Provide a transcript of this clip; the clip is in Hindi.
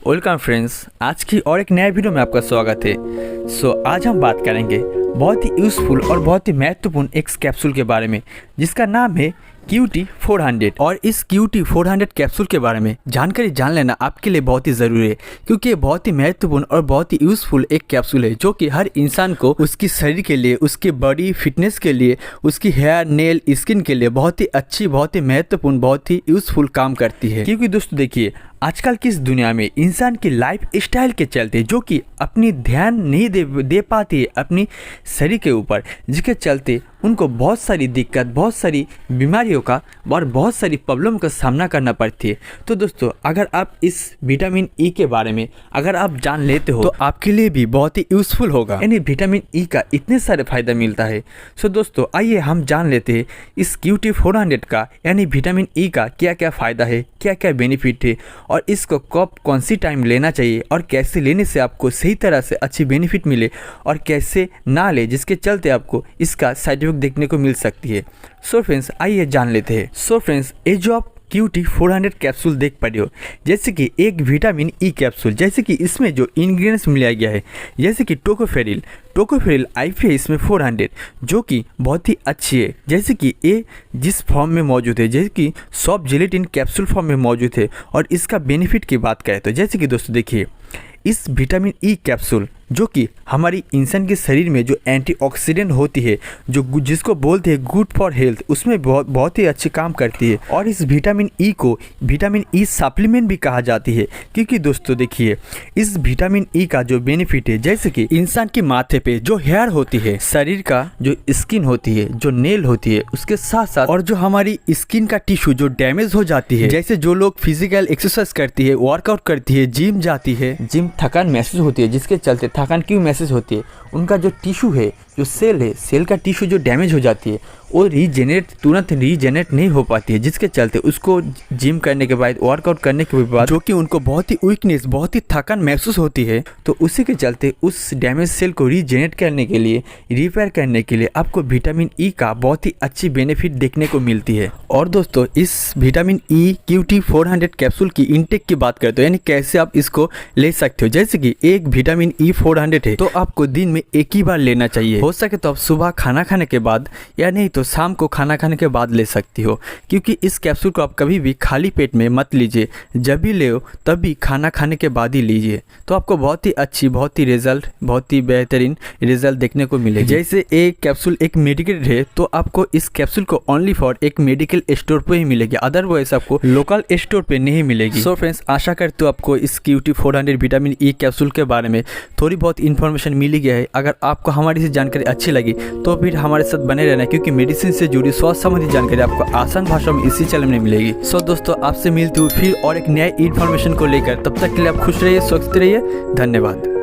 वेलकम फ्रेंड्स, आज की और एक नए वीडियो में आपका स्वागत है। आज हम बात करेंगे बहुत ही यूज़फुल और बहुत ही महत्वपूर्ण एक कैप्सूल के बारे में जिसका नाम है QT400। और इस QT400 कैप्सूल के बारे में जानकारी जान लेना आपके लिए बहुत ही ज़रूरी है, क्योंकि ये बहुत ही महत्वपूर्ण और बहुत ही यूज़फुल एक कैप्सूल है जो कि हर इंसान को उसकी शरीर के लिए, उसकी बॉडी फिटनेस के लिए, उसकी हेयर नेल स्किन के लिए बहुत ही अच्छी, बहुत ही महत्वपूर्ण, बहुत ही यूज़फुल काम करती है। क्योंकि दोस्तों देखिए, आजकल की इस दुनिया में इंसान की लाइफ स्टाइल के चलते जो कि अपनी ध्यान नहीं दे पाती है अपनी शरीर के ऊपर, जिसके चलते उनको बहुत सारी दिक्कत, बहुत सारी बीमारियों का और बहुत सारी प्रॉब्लम का सामना करना पड़ती है। तो दोस्तों, अगर आप इस विटामिन ई के बारे में अगर आप जान लेते हो तो आपके लिए भी बहुत ही यूज़फुल होगा। यानी विटामिन ई का इतने सारे फ़ायदा मिलता है। दोस्तों, आइए हम जान लेते हैं इस QT400 का यानी विटामिन ई का क्या क्या फ़ायदा है, क्या क्या बेनिफिट है और इसको कब कौन सी टाइम लेना चाहिए और कैसे लेने से आपको सही तरह से अच्छी बेनिफिट मिले और कैसे ना ले जिसके चलते आपको इसका साइड इफेक्ट देखने को मिल सकती है। फ्रेंड्स, आइए जान लेते हैं। फ्रेंड्स, ये जो आप QT400 कैप्सूल देख पा रहे हो, जैसे कि एक विटामिन ई कैप्सूल, जैसे कि इसमें जो इंग्रेडिएंट्स मिलाया गया है जैसे कि टोकोफेरिल IPA इसमें 400 जो कि बहुत ही अच्छी है। जैसे कि ये जिस फॉर्म में मौजूद है, जैसे कि सॉफ्ट जेलेटिन कैप्सूल फॉर्म में मौजूद है। और इसका बेनिफिट की बात करें तो जैसे कि दोस्तों देखिए, इस विटामिन ई कैप्सूल जो कि हमारी इंसान के शरीर में जो एंटीऑक्सीडेंट होती है, जो जिसको बोलते हैं गुड फॉर हेल्थ, उसमें बहुत ही अच्छे काम करती है। और इस विटामिन ई को विटामिन ई सप्लीमेंट भी कहा जाती है, क्योंकि दोस्तों देखिए, इस विटामिन ई का जो बेनिफिट है, जैसे कि इंसान के माथे पे जो हेयर होती है, शरीर का जो स्किन होती है, जो नेल होती है, उसके साथ साथ और जो हमारी स्किन का टिश्यू जो डैमेज हो जाती है, जैसे जो लोग फिजिकल एक्सरसाइज करती है, वर्कआउट करती है, जिम जाती है, जिम थकान महसूस होती है, जिसके चलते थकान क्यों महसूस होती है, उनका जो टिश्यू है, जो सेल है, सेल का टिश्यू जो डैमेज हो जाती है वो तुरंत रीजेनरेट नहीं हो पाती है, जिसके चलते उसको जिम करने के बाद, वर्कआउट करने के बाद जो कि उनको बहुत ही वीकनेस, बहुत ही थकान महसूस होती है, तो उसी के चलते उस डैमेज सेल को रीजेनरेट करने के लिए, रिपेयर करने के लिए आपको विटामिन ई का बहुत ही अच्छी बेनिफिट देखने को मिलती है। और दोस्तों, इस विटामिन ई QT400 कैप्सूल की इनटेक की बात करें तो यानी कैसे आप इसको ले सकते हो, जैसे कि एक विटामिन ई 400 है तो आपको दिन में एक ही बार लेना चाहिए। हो सके तो आप सुबह खाना खाने के बाद या नहीं तो शाम को खाना खाने के बाद ले सकती हो, क्योंकि इस कैप्सूल को आप कभी भी खाली पेट में मत लीजिए, जब भी ले तभी खाना खाने के बाद ही लीजिए, तो आपको बहुत ही अच्छी, बहुत ही बेहतरीन रिजल्ट देखने को मिलेगा। जैसे एक कैप्सूल एक मेडिकेटेड है तो आपको इस कैप्सूल को ओनली फॉर एक मेडिकल स्टोर पे ही मिलेगी, अदरवाइज आपको लोकल स्टोर पे नहीं मिलेगी। फ्रेंड्स, आशा करते हो आपको इस QT400 विटामिन ई कैप्सूल के बारे में थोड़ी बहुत इन्फॉर्मेशन मिली गया है। अगर आपको हमारी से जानकारी अच्छी लगी तो फिर हमारे साथ बने रहना, क्योंकि मेडिसिन से जुड़ी स्वास्थ्य संबंधी जानकारी आपको आसान भाषा में इसी चैनल में मिलेगी। दोस्तों, आपसे मिलती हूँ फिर और एक नया इन्फॉर्मेशन को लेकर। तब तक के लिए आप खुश रहिए, स्वस्थ रहिए। धन्यवाद।